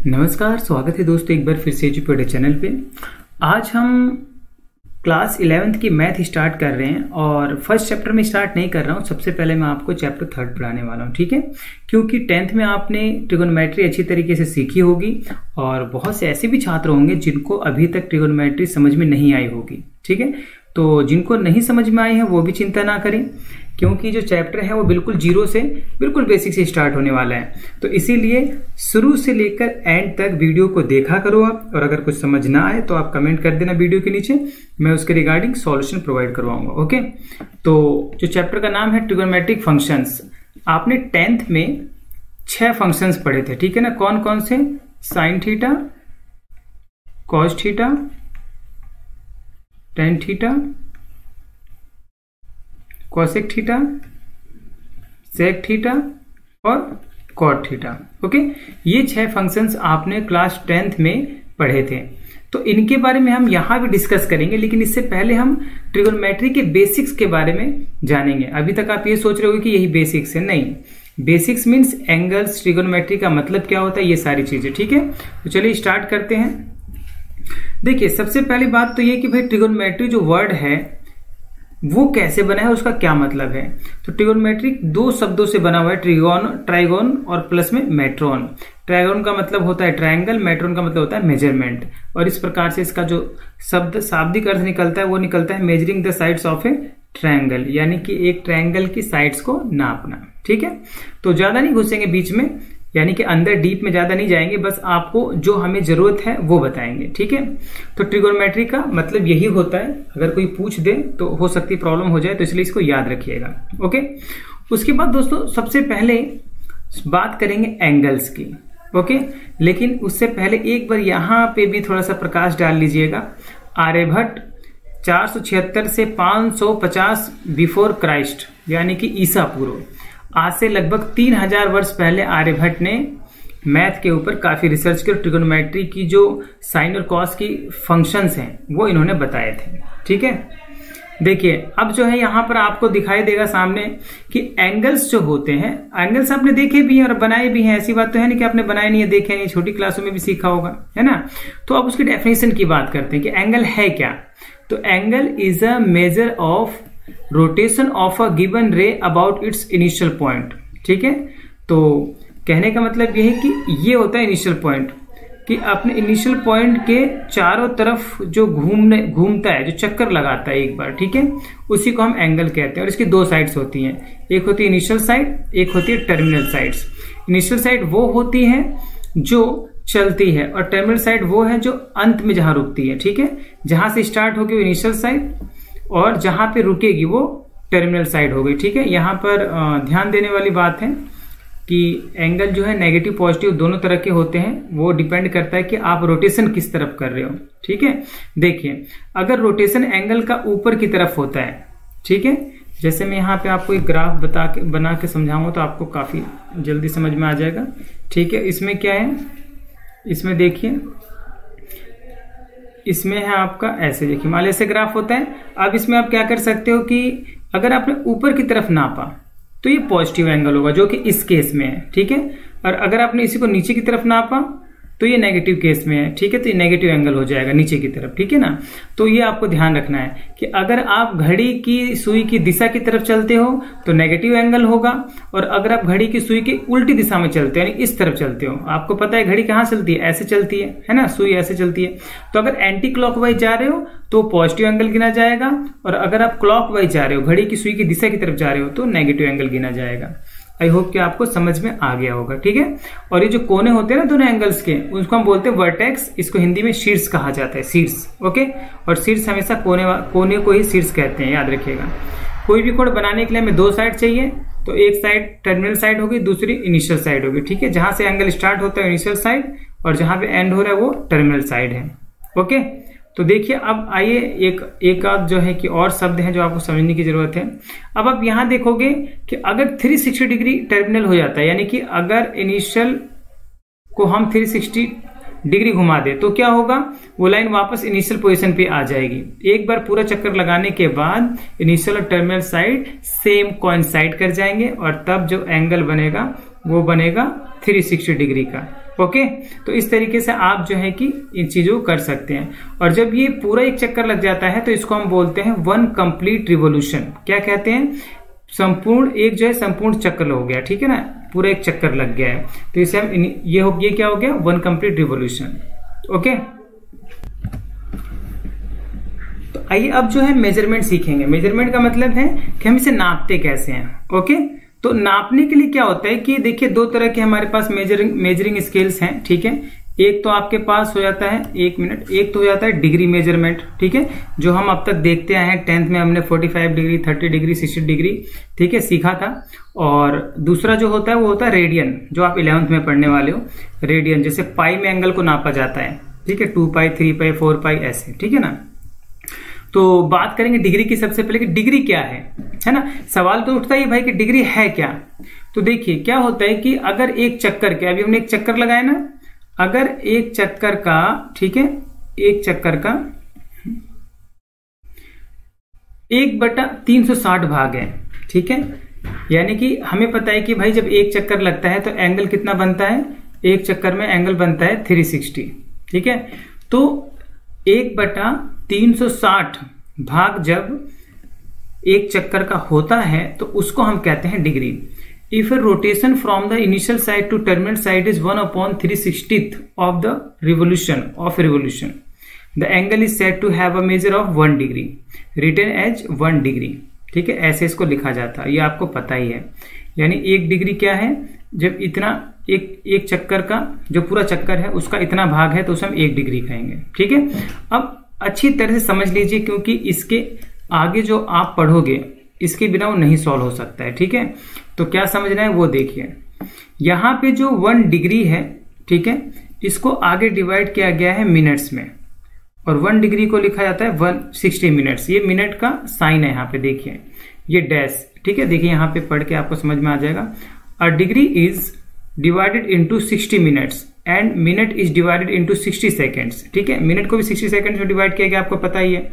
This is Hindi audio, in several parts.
नमस्कार, स्वागत है दोस्तों एक बार फिर से एजुपेड चैनल पे। आज हम क्लास 11th की मैथ स्टार्ट कर रहे हैं और फर्स्ट चैप्टर में स्टार्ट नहीं कर रहा हूँ। सबसे पहले मैं आपको चैप्टर 3 पढ़ाने वाला हूँ, ठीक है। क्योंकि 10th में आपने ट्रिगोनोमेट्री अच्छी तरीके से सीखी होगी और बहुत से ऐसे भी छात्र होंगे जिनको अभी तक ट्रिगोनोमेट्री समझ में नहीं आई होगी, ठीक है। तो जिनको नहीं समझ में आई है वो भी चिंता ना करें, क्योंकि जो चैप्टर है वो बिल्कुल जीरो से बिल्कुल बेसिक से स्टार्ट होने वाला है। तो इसीलिए शुरू से लेकर एंड तक वीडियो को देखा करो आप, और अगर कुछ समझ ना आए तो आप कमेंट कर देना वीडियो के नीचे, मैं उसके रिगार्डिंग सॉल्यूशन प्रोवाइड करवाऊंगा। ओके, तो जो चैप्टर का नाम है ट्रिगोनोमेट्रिक फंक्शंस, आपने 10th में 6 फंक्शंस पढ़े थे, ठीक है ना। कौन कौन से? Sine theta, cos theta, tan theta, cosec theta, sec theta और कॉट थीटा। ओके, ये 6 फंक्शंस आपने क्लास 10th में पढ़े थे। तो इनके बारे में हम यहां भी डिस्कस करेंगे, लेकिन इससे पहले हम ट्रिगोनोमेट्री के बेसिक्स के बारे में जानेंगे। अभी तक आप ये सोच रहे हो कि यही बेसिक्स है, नहीं। बेसिक्स मीन्स एंगल्स, ट्रिगोनोमेट्री का मतलब क्या होता है, ये सारी चीजें, ठीक है। तो चलिए स्टार्ट करते हैं। देखिए, सबसे पहली बात तो ये कि भाई ट्रिगोनोमेट्री जो वर्ड है वो कैसे बना है, उसका क्या मतलब है। तो ट्रिगोनोमेट्री 2 शब्दों से बना हुआ है, ट्राइगोन और प्लस में मेट्रोन। ट्राइगोन का मतलब होता है ट्रायंगल, मेट्रोन का मतलब होता है मेजरमेंट। और इस प्रकार से इसका जो शाब्दिक अर्थ निकलता है वो निकलता है measuring the sides of A triangle, यानी कि एक ट्रायंगल की साइड्स को नापना, ठीक है। तो ज्यादा नहीं घुसेंगे बीच में, यानी कि अंदर डीप में ज्यादा नहीं जाएंगे, बस आपको जो हमें जरूरत है वो बताएंगे, ठीक है। तो ट्रिगोनोमेट्री का मतलब यही होता है। अगर कोई पूछ दे तो हो सकती है प्रॉब्लम हो जाए, तो इसलिए इसको याद रखिएगा। ओके, उसके बाद दोस्तों सबसे पहले बात करेंगे एंगल्स की। ओके, लेकिन उससे पहले एक बार यहां पे भी थोड़ा सा प्रकाश डाल लीजिएगा। आर्यभट्ट 476 से 550 बिफोर क्राइस्ट, यानी कि ईसा पूर्व, आज से लगभग 3000 वर्ष पहले आर्यभट्ट ने मैथ के ऊपर काफी रिसर्च की और ट्रिगोनोमेट्री की जो साइन और कॉस की फंक्शंस हैं वो इन्होंने बताए थे, ठीक है। देखिए, अब जो है यहाँ पर आपको दिखाई देगा सामने कि एंगल्स जो होते हैं, एंगल्स आपने देखे भी हैं और बनाए भी हैं। ऐसी बात तो है नहीं कि आपने बनाए नहीं है, देखे नहीं, छोटी क्लासों में भी सीखा होगा, है ना। तो अब उसकी डेफिनेशन की बात करते हैं कि एंगल है क्या। तो angle is a measure of rotation of a given रे अबाउट इट्स इनिशियल पॉइंट, ठीक है। तो कहने का मतलब यह है कि ये होता है इनिशियल पॉइंट, कि अपने इनिशियल पॉइंट के चारों तरफ जो घूमता है, जो चक्कर लगाता है एक बार, ठीक है, उसी को हम एंगल कहते हैं। और इसकी 2 साइड्स होती हैं, एक होती है इनिशियल साइड, एक होती है टर्मिनल साइड्स। इनिशियल साइड वो होती है जो चलती है और टर्मिनल साइड वो है जो अंत में जहां रुकती है, ठीक है। जहां से स्टार्ट होगी वो इनिशियल साइड और जहां पे रुकेगी वो टर्मिनल साइड हो गई, ठीक है। यहां पर ध्यान देने वाली बात है कि एंगल जो है नेगेटिव पॉजिटिव दोनों तरह के होते हैं। वो डिपेंड करता है कि आप रोटेशन किस तरफ कर रहे हो, ठीक है। देखिए, अगर रोटेशन एंगल का ऊपर की तरफ होता है, ठीक है, जैसे मैं यहाँ पे आपको एक ग्राफ बना के समझाऊंगा तो आपको काफी जल्दी समझ में आ जाएगा, ठीक है। इसमें क्या है, इसमें देखिए, इसमें है आपका ऐसे, देखिए मान लीजिए ऐसे ग्राफ होता है। अब इसमें आप क्या कर सकते हो कि अगर आपने ऊपर की तरफ नापा तो ये पॉजिटिव एंगल होगा, जो कि इस केस में है, ठीक है। और अगर आपने इसी को नीचे की तरफ नापा तो ये नेगेटिव केस में है, ठीक है। तो ये नेगेटिव एंगल हो जाएगा नीचे की तरफ, ठीक है ना। तो ये आपको ध्यान रखना है कि अगर आप घड़ी की सुई की दिशा की तरफ चलते हो तो नेगेटिव एंगल होगा, और अगर आप घड़ी की सुई की उल्टी दिशा में चलते हो, यानी इस तरफ चलते हो, आपको पता है घड़ी कहाँ चलती है, ऐसे चलती है ना, सुई ऐसे चलती है। तो अगर एंटी क्लॉकवाइज जा रहे हो तो पॉजिटिव एंगल गिना जाएगा, और अगर आप क्लॉकवाइज जा रहे हो, घड़ी की सुई की दिशा की तरफ जा रहे हो, तो नेगेटिव एंगल गिना जाएगा। आई होप कि आपको समझ में आ गया होगा, ठीक है। और ये जो कोने होते हैं ना दोनों एंगल्स के, उसको हम बोलते हैं वर्टेक्स, इसको हिंदी में शीर्ष कहा जाता है, शीर्ष। ओके, और शीर्ष हमेशा कोने को ही शीर्ष कहते हैं, याद रखिएगा। कोई भी कोण बनाने के लिए हमें 2 साइड चाहिए, तो एक साइड टर्मिनल साइड होगी, दूसरी इनिशियल साइड होगी, ठीक है। जहां से एंगल स्टार्ट होता है इनिशियल साइड, और जहां पे एंड हो रहा है वो टर्मिनल साइड है। ओके, तो देखिए, अब आइए एक आध जो है कि और शब्द हैं जो आपको समझने की जरूरत है। अब आप यहां देखोगे कि अगर 360 डिग्री टर्मिनल हो जाता है, यानी कि अगर इनिशियल को हम 360 डिग्री घुमा दे तो क्या होगा, वो लाइन वापस इनिशियल पोजीशन पे आ जाएगी। एक बार पूरा चक्कर लगाने के बाद इनिशियल और टर्मिनल साइड सेम कोइंसाइड कर जाएंगे, और तब जो एंगल बनेगा वो बनेगा 360 डिग्री का। ओके, तो इस तरीके से आप जो है कि इन चीजों को कर सकते हैं। और जब ये पूरा एक चक्कर लग जाता है तो इसको हम बोलते हैं 1 कंप्लीट रिवोल्यूशन। क्या कहते हैं? संपूर्ण एक जो है संपूर्ण चक्र हो गया, ठीक है ना, पूरा एक चक्कर लग गया है, तो इसे हम ये क्या हो गया? 1 कंप्लीट रिवोल्यूशन। ओके, तो आइए अब जो है मेजरमेंट सीखेंगे। मेजरमेंट का मतलब है कि हम इसे नापते कैसे हैं। ओके, तो नापने के लिए क्या होता है कि देखिए दो तरह के हमारे पास मेजरिंग स्केल्स हैं, ठीक है। एक तो आपके पास हो जाता है, एक मिनट, एक तो हो जाता है डिग्री मेजरमेंट, ठीक है, जो हम अब तक देखते आए हैं 10th में हमने 45 डिग्री, 30 डिग्री, 60 डिग्री, ठीक है, सीखा था। और दूसरा जो होता है वो होता है रेडियन, जो आप 11th में पढ़ने वाले हो। रेडियन जैसे पाई में एंगल को नापा जाता है, ठीक है, 2 पाई, 3 पाई, 4 पाई ऐसे, ठीक है ना। तो बात करेंगे डिग्री की सबसे पहले कि डिग्री क्या है ना। सवाल तो उठता ही भाई कि डिग्री है क्या। तो देखिए क्या होता है कि अगर एक चक्कर के, अभी हमने एक चक्कर लगाया ना, अगर एक चक्कर का, ठीक है, एक चक्कर का 1/360 भाग है, ठीक है, यानी कि हमें पता है कि भाई जब एक चक्कर लगता है तो एंगल कितना बनता है? एक चक्कर में एंगल बनता है 360, ठीक है। तो 1/360 भाग जब एक चक्कर का होता है तो उसको हम कहते हैं degree. If a rotation from the initial side to terminal side is 1/360th of the revolution of a revolution, the angle is said to have a measure of 1 degree, written as 1 degree, ठीक है, ऐसे इसको लिखा जाता है, ये आपको पता ही है। यानी 1 डिग्री क्या है? जब इतना एक चक्कर का जो पूरा चक्कर है उसका इतना भाग है तो उसे हम 1 डिग्री कहेंगे, ठीक है। अब अच्छी तरह से समझ लीजिए क्योंकि इसके आगे जो आप पढ़ोगे इसके बिना वो नहीं सॉल्व हो सकता है, ठीक है। तो क्या समझना है वो देखिए, यहां पे जो 1 डिग्री है, ठीक है, इसको आगे डिवाइड किया गया है मिनट्स में, और 1 डिग्री को लिखा जाता है 160 मिनट्स। ये मिनट का साइन है यहाँ पे, देखिए ये डैश, ठीक है, देखिए यहाँ पे पढ़ के आपको समझ में आ जाएगा। A degree is divided into 60 minutes and minute is divided into 60 seconds, ठीक है, मिनट को भी 60 सेकेंड्स में डिवाइड किया गया, आपको पता ही है।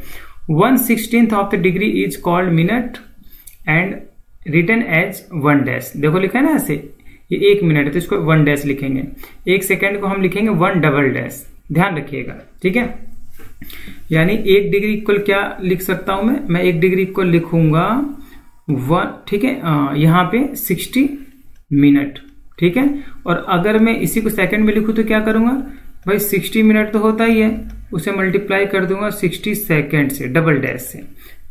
1/16 of the degree is called minute and written as 1 dash. देखो लिखा है ना ऐसे, ये 1 मिनट है तो इसको 1 डैश लिखेंगे, 1 सेकेंड को हम लिखेंगे 1 डबल डैश, ध्यान रखिएगा, ठीक है। यानी 1 डिग्री इक्वल क्या लिख सकता हूं मैं 1 डिग्री इक्वल लिखूंगा 1, ठीक है, यहां पे 60 मिनट, ठीक है। और अगर मैं इसी को सेकंड में लिखूं तो क्या करूंगा भाई, 60 मिनट तो होता ही है, उसे मल्टीप्लाई कर दूंगा 60 सेकेंड से, डबल डैश से,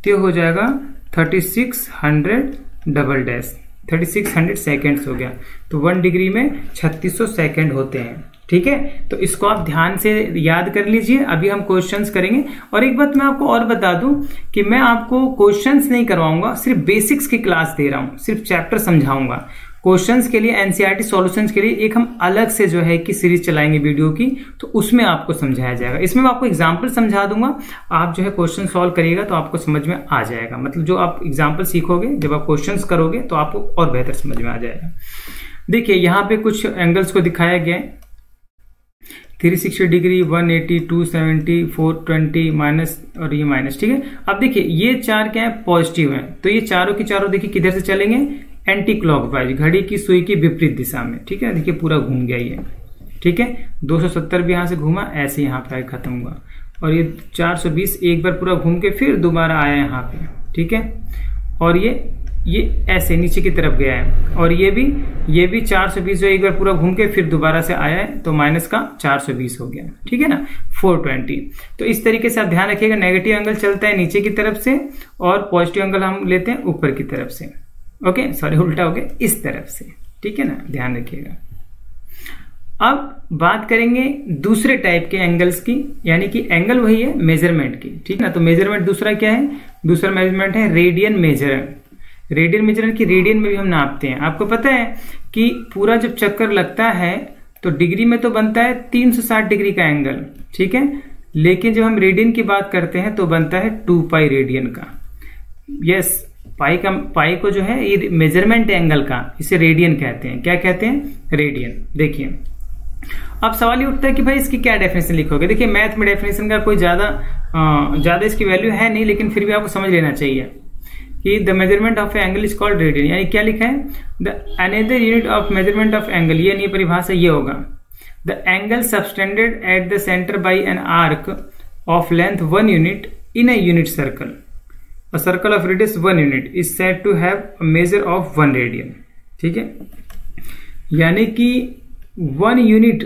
तो हो जाएगा 3600 डबल डैश, 3600 सेकेंड्स हो गया। तो 1 डिग्री में 3600 सेकेंड होते हैं, ठीक है। तो इसको आप ध्यान से याद कर लीजिए। अभी हम क्वेश्चंस करेंगे। और एक बात मैं आपको और बता दूं कि मैं आपको क्वेश्चंस नहीं करवाऊंगा, सिर्फ बेसिक्स की क्लास दे रहा हूं, सिर्फ चैप्टर समझाऊंगा। क्वेश्चंस के लिए, एनसीईआरटी सॉल्यूशंस के लिए एक हम अलग से जो है कि सीरीज चलाएंगे वीडियो की, तो उसमें आपको समझाया जाएगा। इसमें मैं आपको एग्जाम्पल समझा दूंगा, आप जो है क्वेश्चन सॉल्व करिएगा तो आपको समझ में आ जाएगा। मतलब जो आप एग्जाम्पल सीखोगे, जब आप क्वेश्चंस करोगे तो आपको और बेहतर समझ में आ जाएगा। देखिए यहाँ पे कुछ एंगल्स को दिखाया गया है, 360 डिग्री, 180, 270, 420 माइनस और ये माइनस, ठीक है। अब देखिए ये 4 क्या है? पॉजिटिव है, तो ये चारों की चारों देखिए किधर से चलेंगे? एंटी क्लॉकवाइज, घड़ी की सुई की विपरीत दिशा में, ठीक है। देखिए पूरा घूम गया ये, ठीक है, 270 भी यहां से घूमा, ऐसे यहाँ पे खत्म हुआ, और ये 420 एक बार पूरा घूम के फिर दोबारा आया यहाँ पे, ठीक है। और ये ऐसे नीचे की तरफ गया है, और ये भी 420 जो एक बार पूरा घूम के फिर दोबारा से आया है, तो माइनस का 420 हो गया, ठीक है ना, 420। तो इस तरीके से आप ध्यान रखिएगा, नेगेटिव एंगल चलता है नीचे की तरफ से और पॉजिटिव एंगल हम लेते हैं ऊपर की तरफ से। ओके, सॉरी उल्टा हो गया, इस तरफ से, ठीक है ना, ध्यान रखिएगा। अब बात करेंगे दूसरे टाइप के एंगल्स की, यानी कि एंगल वही है मेजरमेंट की, ठीक है ना। तो मेजरमेंट दूसरा क्या है? दूसरा मेजरमेंट है रेडियन मेजरमेंट। रेडियन मेजरमेंट की रेडियन में भी हम नापते हैं। आपको पता है कि पूरा जब चक्कर लगता है तो डिग्री में तो बनता है 360 डिग्री का एंगल, ठीक है, लेकिन जब हम रेडियन की बात करते हैं तो बनता है 2 पाई रेडियन का। यस, पाई को जो है ये मेजरमेंट एंगल का, इसे रेडियन कहते हैं। क्या कहते हैं? रेडियन। देखिए अब सवाल ये उठता है कि भाई इसकी क्या डेफिनेशन लिखोगे। देखिए मैथ में डेफिनेशन का कोई ज्यादा इसकी वैल्यू है नहीं, लेकिन फिर भी आपको समझ लेना चाहिए कि the measurement of angle is called radian. यानी क्या लिखा है? The another unit of measurement of angle, ये नहीं परिभाषा, ये होगा the angle subtended at the centre by N arc of length 1 unit in a unit circle, a circle of radius 1 unit is said to have a measure of 1 radian। ठीक है, यानी कि 1 यूनिट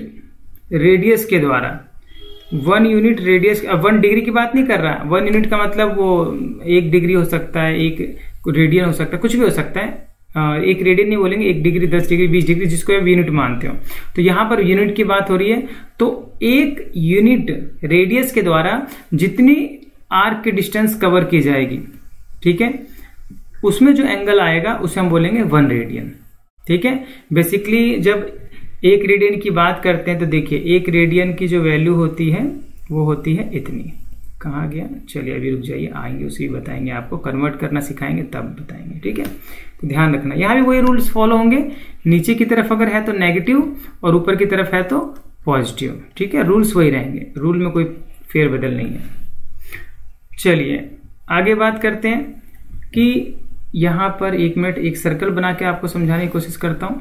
रेडियस के द्वारा 1 यूनिट रेडियस, अब 1 डिग्री की बात नहीं कर रहा, 1 यूनिट का मतलब वो 1 डिग्री हो सकता है, 1 रेडियन हो सकता है, कुछ भी हो सकता है। 1 रेडियन नहीं बोलेंगे, 1 डिग्री, 10 डिग्री, 20 डिग्री, जिसको आप यूनिट मानते हो। तो यहां पर यूनिट की बात हो रही है। तो 1 यूनिट रेडियस के द्वारा जितनी आर्क की डिस्टेंस कवर की जाएगी, ठीक है, उसमें जो एंगल आएगा उसे हम बोलेंगे 1 रेडियन। ठीक है, बेसिकली जब 1 रेडियन की बात करते हैं तो देखिए 1 रेडियन की जो वैल्यू होती है वो होती है इतनी। कहाँ गया, चलिए अभी रुक जाइए, आएंगे उसी बताएंगे, आपको कन्वर्ट करना सिखाएंगे तब बताएंगे। ठीक है, तो ध्यान रखना, यहाँ भी वही रूल्स फॉलो होंगे। नीचे की तरफ अगर है तो नेगेटिव और ऊपर की तरफ है तो पॉजिटिव। ठीक है, रूल्स वही रहेंगे, रूल में कोई फेरबदल नहीं है। चलिए आगे बात करते हैं कि यहां पर 1 मिनट एक सर्कल बना के आपको समझाने की कोशिश करता हूं।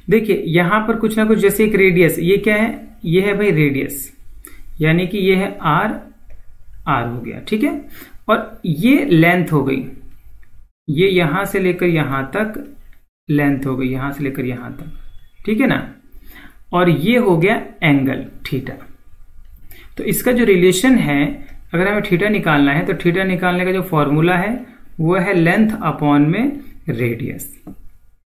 देखिए यहां पर कुछ ना कुछ, जैसे एक रेडियस, ये क्या है, ये है भाई रेडियस, यानी कि ये है आर हो गया। ठीक है, और ये लेंथ हो गई, ये यहां से लेकर यहां तक लेंथ हो गई, यहां से लेकर यहां तक। ठीक है ना, और ये हो गया एंगल थीटा। तो इसका जो रिलेशन है, अगर हमें थीटा निकालना है तो थीटा निकालने का जो फॉर्मूला है वो है लेंथ अपॉन में रेडियस।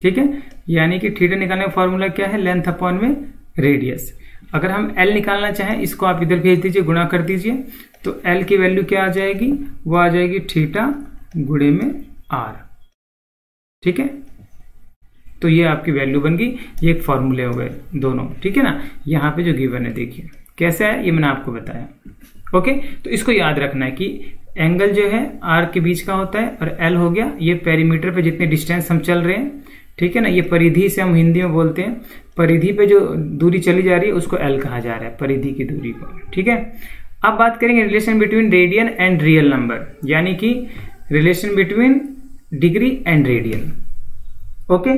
ठीक है, यानी कि थीटा निकालने का फॉर्मूला क्या है, लेंथ अपॉन में रेडियस। अगर हम एल निकालना चाहें, इसको आप इधर भेज दीजिए, गुणा कर दीजिए, तो एल की वैल्यू क्या आ जाएगी, वो आ जाएगी थीटा गुणे में आर। ठीक है, तो ये आपकी वैल्यू बन गई, ये एक फॉर्मूले हो गए दोनों। ठीक है ना, यहाँ पे जो गिवन है देखिए कैसे है, ये मैंने आपको बताया। ओके, तो इसको याद रखना है कि एंगल जो है आर के बीच का होता है, और एल हो गया ये पेरीमीटर पे जितने डिस्टेंस हम चल रहे हैं। ठीक है ना, ये परिधि से हम हिंदी में बोलते हैं, परिधि पे जो दूरी चली जा रही है उसको एल कहा जा रहा है, परिधि की दूरी को। ठीक है, अब बात करेंगे relation between radian and real number, यानी कि relation between degree and radian. Okay,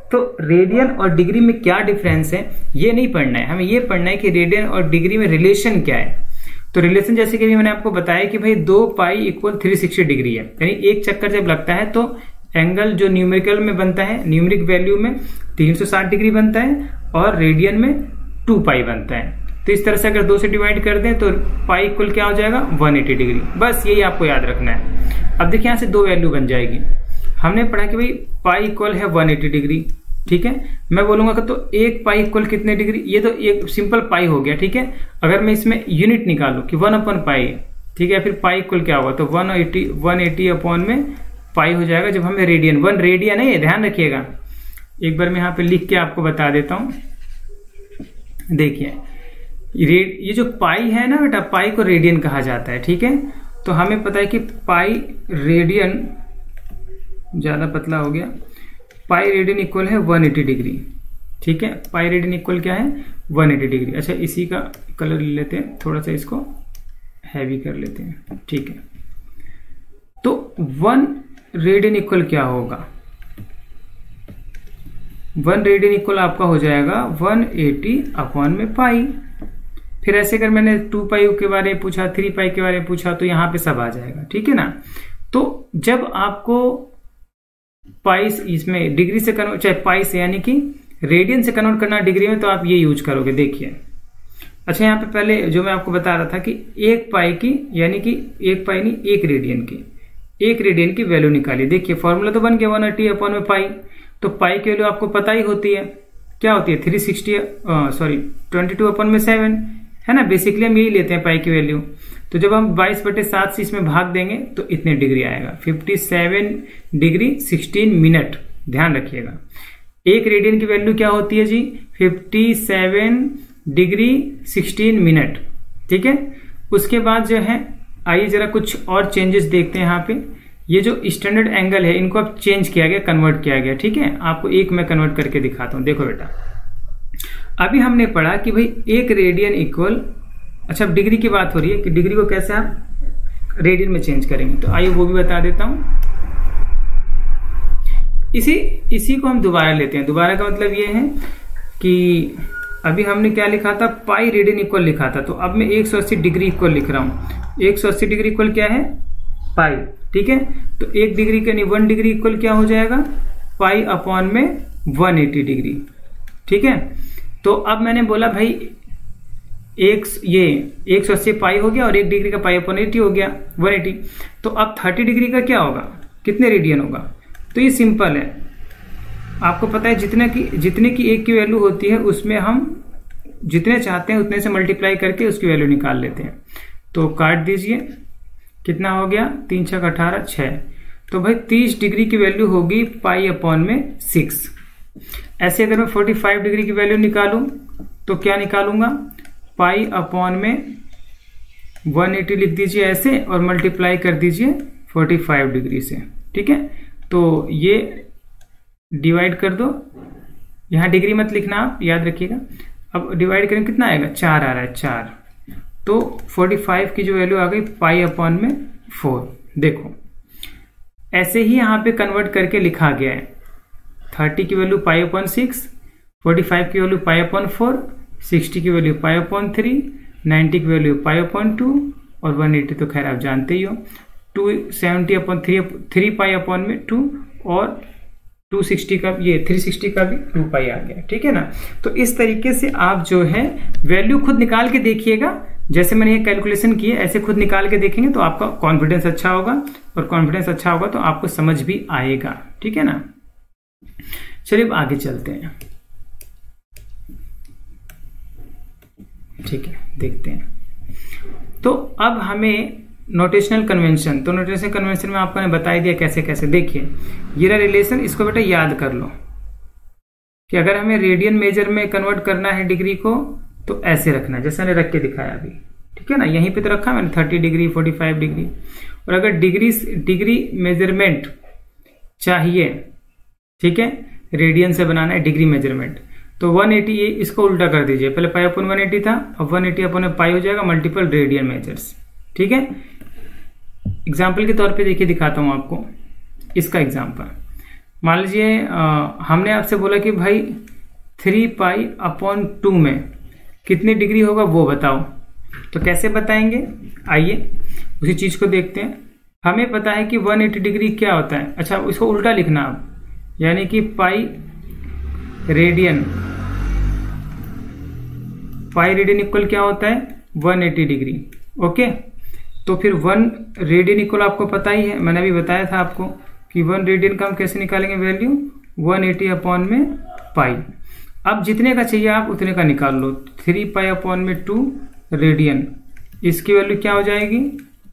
तो रेडियन और डिग्री में क्या डिफरेंस है ये नहीं पढ़ना है, हमें ये पढ़ना है कि रेडियन और डिग्री में रिलेशन क्या है। तो रिलेशन जैसे कि मैंने आपको बताया कि भाई 2 पाई इक्वल 360 डिग्री है, यानी एक चक्कर जब लगता है तो एंगल जो न्यूमेरिकल में बनता है, न्यूमेरिक वैल्यू में 360 डिग्री बनता है, और रेडियन में 2 पाई बनता है। तो इस तरह से अगर 2 से डिवाइड कर दें तो पाई इक्वल क्या हो जाएगा, 180 डिग्री। बस यही आपको याद रखना है। अब देखिए यहाँ से 2 वैल्यू बन जाएगी। हमने पढ़ा कि भाई पाई इक्वल है 180 डिग्री। ठीक है, मैं बोलूंगा कि तो 1 पाई इक्वल कितने डिग्री, ये तो एक सिंपल पाई हो गया। ठीक है, अगर मैं इसमें यूनिट निकालू कि 1/पाई, ठीक है, फिर पाई इक्वल क्या होगा, तो 180 अपॉन में पाई हो जाएगा। जब हमें रेडियन, 1 रेडियन है, ध्यान रखिएगा, एक बार मैं यहाँ पे लिख के आपको बता देता हूं। देखिए ये जो पाई है ना बेटा, पाई को रेडियन कहा जाता है। ठीक है, तो हमें पता है कि पाई रेडियन, ज्यादा पतला हो गया, पाई रेडियन इक्वल है 180 डिग्री। ठीक है, पाई रेडियन इक्वल क्या है, 180 डिग्री। अच्छा, इसी का कलर ले लेते हैं, थोड़ा सा इसको हैवी कर लेते हैं। ठीक है, तो 1 रेडियन इक्वल क्या होगा, 1 रेडियन इक्वल आपका हो जाएगा 180 अपॉन में पाई। फिर ऐसे अगर मैंने 2 पाई के बारे में पूछा, 3 पाई के बारे में पूछा, तो यहां पे सब आ जाएगा। ठीक है ना, तो जब आपको पाई इसमें डिग्री से कन्वर्ट, चाहे पाई से यानी कि रेडियन से कन्वर्ट करना डिग्री में, तो आप ये यूज करोगे। देखिए, अच्छा यहाँ पे पहले जो मैं आपको बता रहा था कि 1 पाई की, यानी कि 1 पाई नहीं 1 रेडियन की, 1 रेडियन की वैल्यू निकाली। देखिए फॉर्मूला तो बन गया 180 अपॉन में पाई। तो पाई की वैल्यू आपको पता ही होती है, क्या होती है, 22 अपॉन में 7 है ना। बेसिकली हम यही लेते हैं पाई की वैल्यू। तो जब हम 22/7 से इसमें भाग देंगे तो इतने डिग्री आएगा, 57 डिग्री 16 मिनट। ध्यान रखिएगा, 1 रेडियन की वैल्यू क्या होती है जी, 57 डिग्री 16 मिनट। ठीक है, उसके बाद जो है आइए जरा कुछ और चेंजेस देखते हैं। यहाँ पे ये जो स्टैंडर्ड एंगल है इनको अब चेंज किया गया, कन्वर्ट किया गया। ठीक है, आपको एक मैं कन्वर्ट करके दिखाता हूं। देखो बेटा, अभी हमने पढ़ा कि भाई 1 रेडियन इक्वल, अच्छा अब डिग्री की बात हो रही है कि डिग्री को कैसे आप रेडियन में चेंज करेंगे, तो आइए वो भी बता देता हूं। इसी को हम दोबारा लेते हैं। दोबारा का मतलब ये है कि अभी हमने क्या लिखा था, पाई रेडियन इक्वल लिखा था, तो अब मैं 180 डिग्री इक्वल लिख रहा हूं। 180 डिग्री इक्वल क्या है, पाई। ठीक है, तो 1 डिग्री का नहीं 1 डिग्री इक्वल क्या हो जाएगा, पाई अपॉन में 180 डिग्री। ठीक है, तो अब मैंने बोला भाई ये 180 पाई हो गया और 1 डिग्री का पाई अपॉन 80 हो गया 180। तो अब 30 डिग्री का क्या होगा, कितने रेडियन होगा। तो ये सिंपल है, आपको पता है जितने की एक की वैल्यू होती है उसमें हम जितने चाहते हैं उतने से मल्टीप्लाई करके उसकी वैल्यू निकाल लेते हैं। तो काट दीजिए, कितना हो गया, 3 6 18 6। तो भाई 30 डिग्री की वैल्यू होगी पाई अपॉन में 6। ऐसे अगर मैं 45 डिग्री की वैल्यू निकालूं तो क्या निकालूंगा, पाई अपॉन में 180 लिख दीजिए ऐसे और मल्टीप्लाई कर दीजिए 45 डिग्री से। ठीक है, तो ये डिवाइड कर दो, यहां डिग्री मत लिखना आप, याद रखिएगा। अब डिवाइड करें कितना आएगा, 4 आ रहा है 4। तो 45 की जो वैल्यू आ गई पाई अपॉन में 4। देखो ऐसे ही यहां पे कन्वर्ट करके लिखा गया है, 30 की वैल्यू पाई अपॉन 6, 45 की वैल्यू पाई अपॉन 4, 60 की वैल्यू पाई अपॉन 3, 90 की वैल्यू पाई अपॉन 2 और 180 तो खैर आप जानते ही हो, 270 अपॉन 3 पाई अपॉन में 2 और 260 का ये 360 का भी 2 पाई आ गया। ठीक है ना, तो इस तरीके से आप जो है वैल्यू खुद निकाल के देखिएगा, जैसे मैंने ये कैलकुलेशन की है ऐसे खुद निकाल के देखेंगे तो आपका कॉन्फिडेंस अच्छा होगा, और कॉन्फिडेंस अच्छा होगा तो आपको समझ भी आएगा। ठीक है ना, चलिए अब आगे चलते हैं। ठीक है, देखते हैं। तो अब हमें नोटेशनल कन्वेंशन, तो नोटेशनल कन्वेंशन में आपको मैंने बता दिया कैसे कैसे। देखिए ये रहा रिलेशन, इसको बेटा याद कर लो कि अगर हमें रेडियन मेजर में कन्वर्ट करना है डिग्री को तो ऐसे रखना है जैसे मैंने रख के दिखाया अभी। ठीक है ना, यहीं पे तो रखा मैंने 30 डिग्री 45 डिग्री। और अगर डिग्री मेजरमेंट चाहिए, ठीक है, रेडियन से बनाना है डिग्री मेजरमेंट, तो 180 ये इसको उल्टा कर दीजिए, पहले पाई अपॉन 180 था, अब 180 अपॉन पाई हो जाएगा मल्टीपल रेडियन मेजर्स। ठीक है, एग्जाम्पल के तौर पे देखिए दिखाता हूं आपको इसका एग्जाम्पल। मान लीजिए हमने आपसे बोला कि भाई 3 पाई अपॉन 2 में कितनी डिग्री होगा वो बताओ, तो कैसे बताएंगे, आइए उसी चीज को देखते हैं। हमें पता है कि 180 डिग्री क्या होता है, अच्छा इसको उल्टा लिखना आप, यानी कि पाई रेडियन इक्वल क्या होता है 180 डिग्री। ओके, तो फिर 1 रेडियन इक्वल आपको पता ही है, मैंने अभी बताया था आपको कि 1 रेडियन का हम कैसे निकालेंगे वैल्यू, 180 अपॉन में पाई। अब जितने का चाहिए आप उतने का निकाल लो, 3 पाई अपॉन में 2 रेडियन, इसकी वैल्यू क्या हो जाएगी,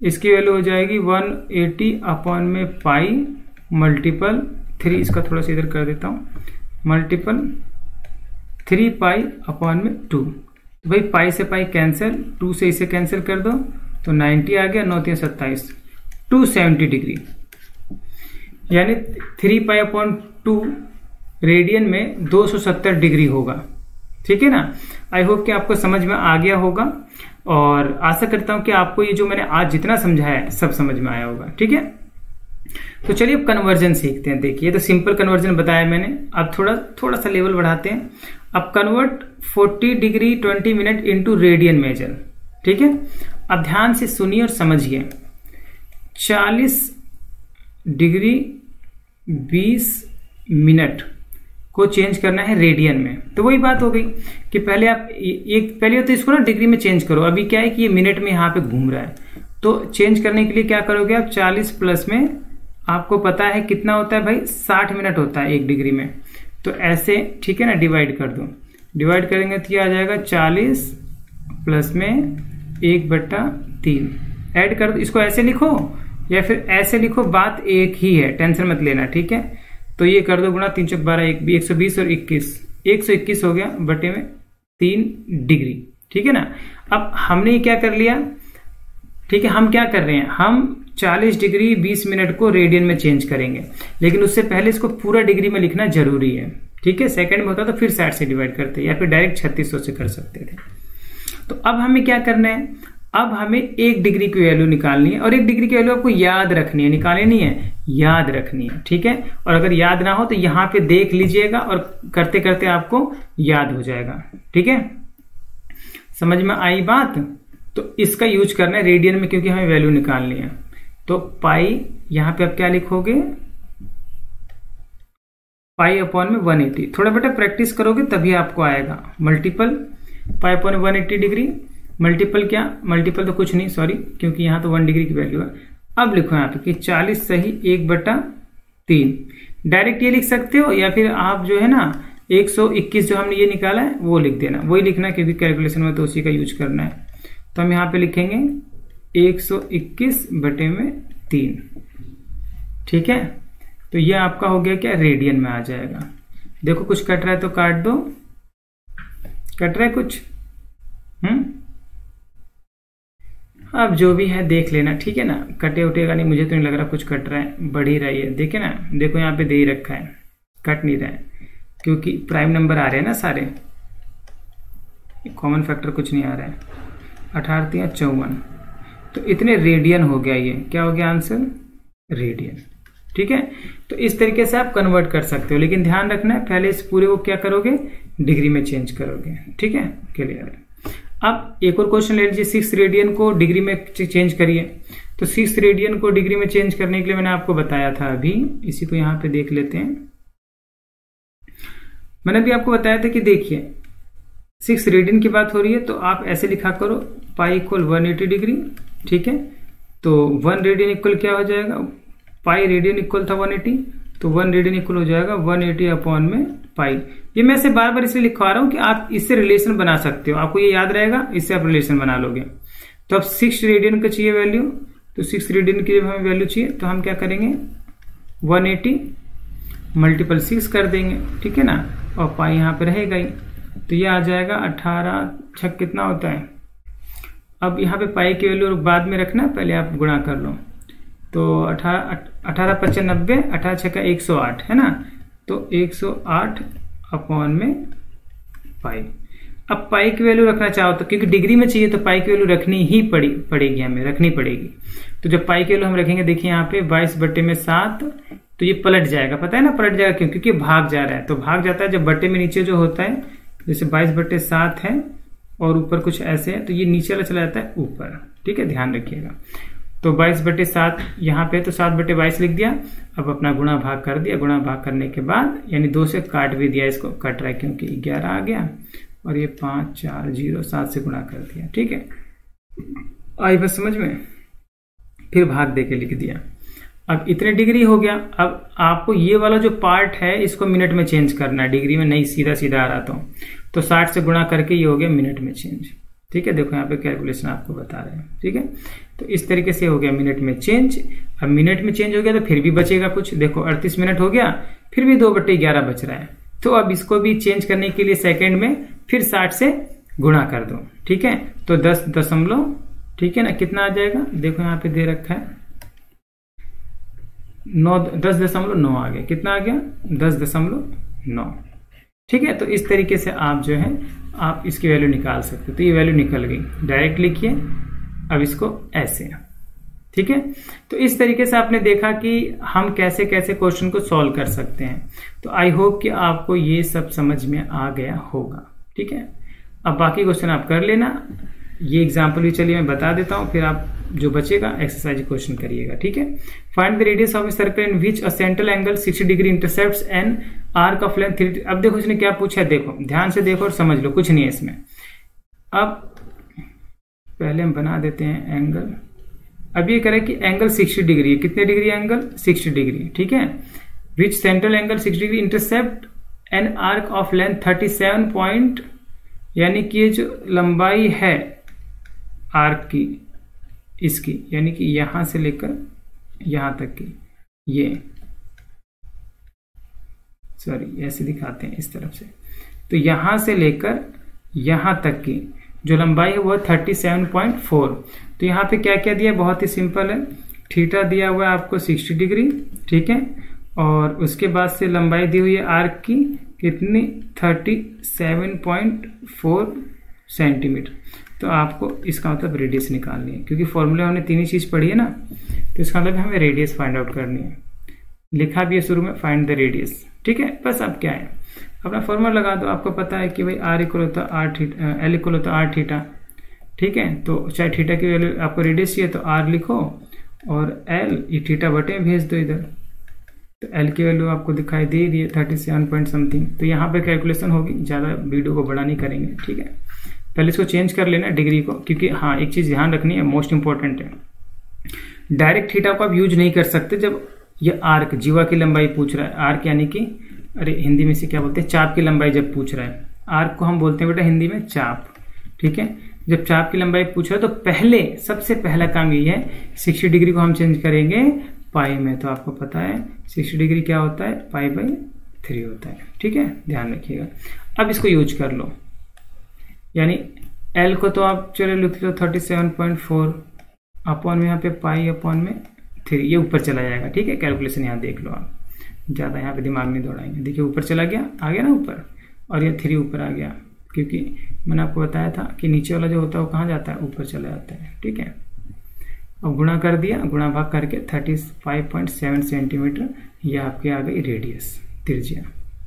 इसकी वैल्यू हो जाएगी 180 अपॉन में पाई मल्टीपल 3, इसका थोड़ा सा इधर कर देता हूं, मल्टीपल 3 पाई अपॉन में 2। तो भाई पाई से पाई कैंसिल, 2 से इसे कैंसिल कर दो तो 90 आ गया, 9 3 27, 270 डिग्री, यानी 3 पाई अपॉन 2 रेडियन में 270 डिग्री होगा। ठीक है ना, आई होप कि आपको समझ में आ गया होगा, और आशा करता हूं कि आपको ये जो मैंने आज जितना समझाया है सब समझ में आया होगा। ठीक है, तो चलिए अब कन्वर्जन सीखते हैं। देखिए तो सिंपल कन्वर्जन बताया मैंने, अब थोड़ा सा लेवल बढ़ाते हैं। अब convert 40 degree 20 minute into radian major. ठीक है, अब ध्यान से सुनिए और समझिए, 40 डिग्री 20 मिनट को चेंज करना है रेडियन में। तो वही बात हो गई कि पहले आप पहले तो इसको ना डिग्री में चेंज करो, अभी क्या है कि ये मिनट में यहां पे घूम रहा है, तो चेंज करने के लिए क्या करोगे आप, 40 प्लस में आपको पता है कितना होता है भाई, 60 मिनट होता है 1 डिग्री में, तो ऐसे ठीक है ना डिवाइड कर दो, डिवाइड करेंगे तो ये आ जाएगा 40 प्लस में 1/3, ऐड कर दो, इसको ऐसे लिखो या फिर ऐसे लिखो, बात एक ही है, टेंशन मत लेना। ठीक है, तो ये कर दो गुणा 3 चौक 12, 120 और 21, 121 हो गया बटे में 3 डिग्री। ठीक है ना, अब हमने ये क्या कर लिया, ठीक है, हम क्या कर रहे हैं, हम 40 डिग्री 20 मिनट को रेडियन में चेंज करेंगे, लेकिन उससे पहले इसको पूरा डिग्री में लिखना जरूरी है। ठीक है, सेकंड में होता तो फिर 60 से डिवाइड करते या फिर डायरेक्ट 3600 से कर सकते थे। तो अब हमें क्या करना है, अब हमें 1 डिग्री की वैल्यू निकालनी है और 1 डिग्री की वैल्यू आपको याद रखनी है, निकालनी नहीं है, याद रखनी है। ठीक है, और अगर याद ना हो तो यहां पे देख लीजिएगा और करते करते आपको याद हो जाएगा। ठीक है, समझ में आई बात? तो इसका यूज करना है रेडियन में, क्योंकि हमें वैल्यू निकालनी है। तो पाई यहां पे आप क्या लिखोगे, पाई अपॉन में 180। थोड़ा बेटा प्रैक्टिस करोगे तभी आपको आएगा। Multiple pi upon 180 degree, multiple क्या, मल्टीपल तो कुछ नहीं, सॉरी, क्योंकि यहां तो 1 डिग्री की वैल्यू है। अब लिखो यहां पे कि 40 सही 1/3। डायरेक्ट ये लिख सकते हो या फिर आप जो है ना 121 जो हमने ये निकाला है वो लिख देना, वही लिखना क्योंकि कैलकुलेशन में तो उसी का यूज करना है। तो हम यहां पे लिखेंगे 121/3। ठीक है, तो ये आपका हो गया क्या, रेडियन में आ जाएगा। देखो कुछ कट रहा है तो काट दो, कट रहा है कुछ, अब जो भी है देख लेना। ठीक है ना, कटे उठेगा नहीं, मुझे तो नहीं लग रहा कुछ कट रहा है, बढ़ ही रही है। देखे ना, देखो यहाँ पे दे ही रखा है, कट नहीं रहा है क्योंकि प्राइम नंबर आ रहे हैं ना सारे, कॉमन फैक्टर कुछ नहीं आ रहा है। 18 × 54, तो इतने रेडियन हो गया। ये क्या हो गया आंसर, रेडियन। ठीक है, तो इस तरीके से आप कन्वर्ट कर सकते हो, लेकिन ध्यान रखना है पहले इस पूरे को क्या करोगे, डिग्री में चेंज करोगे। ठीक है, क्लियर है। अब एक और क्वेश्चन ले लीजिए, 6 रेडियन को डिग्री में चेंज करिए। तो 6 रेडियन को डिग्री में चेंज करने के लिए मैंने आपको बताया था, अभी इसी को यहां पे देख लेते हैं। मैंने भी आपको बताया था कि देखिए 6 रेडियन की बात हो रही है तो आप ऐसे लिखा करो, पाई इक्वल 180 डिग्री। ठीक है, तो 1 रेडियन इक्वल क्या हो जाएगा, पाई रेडियन इक्वल था 180, तो 1 रेडियन इक्वल हो जाएगा 180 अपॉन में पाई। ये मैं से बार बार इसलिए लिखवा रहा हूं कि आप इससे रिलेशन बना सकते हो, आपको ये याद रहेगा, इससे आप रिलेशन बना लोगे। तो अब 6 रेडियन का चाहिए वैल्यू, तो 6 रेडियन की जब हमें वैल्यू चाहिए तो हम क्या करेंगे, 180 मल्टीपल 6 कर देंगे। ठीक है ना, और पाई यहां पे रहेगा ही, तो ये आ जाएगा 18 6 कितना होता है। अब यहाँ पे पाई की वैल्यू बाद में रखना, पहले आप गुणा कर लो। तो 18 5 90, 18 6 का 108 है ना, तो 108 अपॉन में पाई। अब पाई की वैल्यू रखना चाहो तो, क्योंकि डिग्री में चाहिए तो पाई की वैल्यू रखनी ही पड़ेगी, हमें रखनी पड़ेगी। तो जब पाई की वैल्यू हम रखेंगे, देखिए यहाँ पे 22/7, तो ये पलट जाएगा, पता है ना पलट जाएगा क्यों, क्योंकि भाग जा रहा है। तो भाग जाता है जब बट्टे में नीचे जो होता है, जैसे 22/7 है और ऊपर कुछ ऐसे है, तो ये नीचे वाला चला जाता है ऊपर। ठीक है, ध्यान रखिएगा। तो 22/7 यहाँ पे, तो 7/22 लिख दिया। अब अपना गुणा भाग कर दिया, गुणा भाग करने के बाद यानी 2 से काट भी दिया, इसको कट रहा है क्योंकि 11 आ गया, और ये 5 4 0 7 से गुणा कर दिया। ठीक है, आई बस समझ में, फिर भाग दे के लिख दिया। अब इतने डिग्री हो गया। अब आपको ये वाला जो पार्ट है इसको मिनट में चेंज करना है, डिग्री में नहीं, सीधा सीधा आ रहा तो 60 से गुणा करके ये हो गया मिनट में चेंज। ठीक है, देखो यहाँ पे कैलकुलेशन आपको बता रहे हैं। ठीक है, तो इस तरीके से हो गया मिनट में चेंज। अब मिनट में चेंज हो गया तो फिर भी बचेगा कुछ, देखो 38 मिनट हो गया, फिर भी 2/11 बच रहा है। तो अब इसको भी चेंज करने के लिए सेकंड में फिर 60 से गुणा कर दो। ठीक है, तो 10 दशमलव, ठीक है ना, कितना आ जाएगा, देखो यहाँ पे दे रखा है 10.9 आ गया। कितना आ गया, 10.9। ठीक है, तो इस तरीके से आप जो है आप इसकी वैल्यू निकाल सकते हो। तो ये वैल्यू निकल गई, डायरेक्ट लिखिए। अब इसको ऐसे, ठीक है, तो इस तरीके से आपने देखा कि हम कैसे कैसे क्वेश्चन को सॉल्व कर सकते हैं। तो आई होप कि आपको ये सब समझ में आ गया होगा। ठीक है, अब बाकी क्वेश्चन आप कर लेना। ये एग्जाम्पल भी चलिए मैं बता देता हूं, फिर आप जो बचेगा एक्सरसाइज क्वेश्चन करिएगा। ठीक है, find the radius of a circle in which a central angle 60 degree intercepts N arc of length 3। अब देखो इसने क्या पूछा है, देखो ध्यान से देखो और समझ लो, कुछ नहीं है इसमें। अब पहले हम बना देते हैं एंगल। अब ये करें कि एंगल 60 डिग्री है, कितने डिग्री एंगल, 60 डिग्री। ठीक है, which central angle 60 degree intercept an arc of length 37 point, यानी कि ये जो लंबाई है आर्क की इसकी, यानी कि यहां से लेकर यहां तक की, ये सॉरी ऐसे दिखाते हैं इस तरफ से, तो यहां से लेकर यहां तक की जो लंबाई है वो 37.4। तो यहां पे क्या क्या दिया, बहुत ही सिंपल है, थीटा दिया हुआ है आपको 60 डिग्री। ठीक है, और उसके बाद से लंबाई दी हुई है आर्क की कितनी, 37.4 सेंटीमीटर। तो आपको इसका मतलब रेडियस निकालनी है, क्योंकि फॉर्मूला हमने तीन ही चीज पढ़ी है ना, तो इसका मतलब हमें रेडियस फाइंड आउट करनी है। लिखा भी है शुरू में फाइंड द रेडियस, ठीक है। बस अब क्या है, अपना फॉर्मूला लगा दो। आपको पता है कि भाई आर इक्वल होता है आर थीटा, एल इक्वल होता है आर थीटा, ठीक है। तो चाहे थीटा की वैल्यू आपको रेडियस चाहिए तो आर लिखो और एल ये थीटा बटे भेज दो इधर। तो एल की वैल्यू आपको दिखाई दे रही है 37 पॉइंट समथिंग। तो यहाँ पे कैलकुलेशन होगी, ज़्यादा वीडियो को बड़ा नहीं करेंगे, ठीक है। पहले इसको चेंज कर लेना डिग्री को, क्योंकि हाँ एक चीज़ ध्यान रखनी है, मोस्ट इंपॉर्टेंट है, डायरेक्ट थीटा को आप यूज नहीं कर सकते जब ये आर्क जीवा की लंबाई पूछ रहा है। आर्क यानी कि अरे हिंदी में से क्या बोलते हैं, चाप की लंबाई जब पूछ रहा है। आर्क को हम बोलते हैं बेटा हिंदी में चाप, ठीक है। जब चाप की लंबाई पूछ रहा है तो पहले सबसे पहला काम ये है 60 डिग्री को हम चेंज करेंगे पाई में। तो आपको पता है 60 डिग्री क्या होता है, पाई बाई 3 होता है, ठीक है, ध्यान रखिएगा। अब इसको यूज कर लो, यानी एल को तो आप चलो लिख लो 37.4 अपॉन में यहाँ पे पाई अपॉन में 3, ये ऊपर चला जाएगा, ठीक है। कैलकुलेशन यहाँ देख लो आप, ज़्यादा यहाँ पे दिमाग नहीं दौड़ाएंगे। देखिए ऊपर चला गया, आ गया ना ऊपर, और ये 3 ऊपर आ गया, क्योंकि मैंने आपको बताया था कि नीचे वाला जो होता है वो कहाँ जाता है, ऊपर चला जाता है, ठीक है। अब गुणा कर दिया, गुणा भाग करके 35.7 सेंटीमीटर ये आपके आ गई रेडियस, त्रिज्या,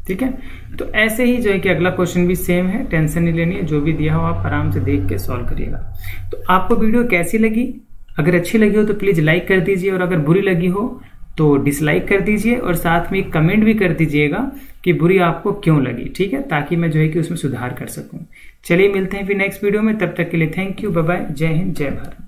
ठीक है। तो ऐसे ही जो है कि अगला क्वेश्चन भी सेम है, टेंशन नहीं लेनी है, जो भी दिया हो आप आराम से देख के सॉल्व करिएगा। तो आपको वीडियो कैसी लगी, अगर अच्छी लगी हो तो प्लीज लाइक कर दीजिए, और अगर बुरी लगी हो तो डिसलाइक कर दीजिए, और साथ में एक कमेंट भी कर दीजिएगा कि बुरी आपको क्यों लगी, ठीक है, ताकि मैं जो है कि उसमें सुधार कर सकूं। चलिए मिलते हैं फिर नेक्स्ट वीडियो में, तब तक के लिए थैंक यू, बाय बाय, जय हिंद, जय भारत।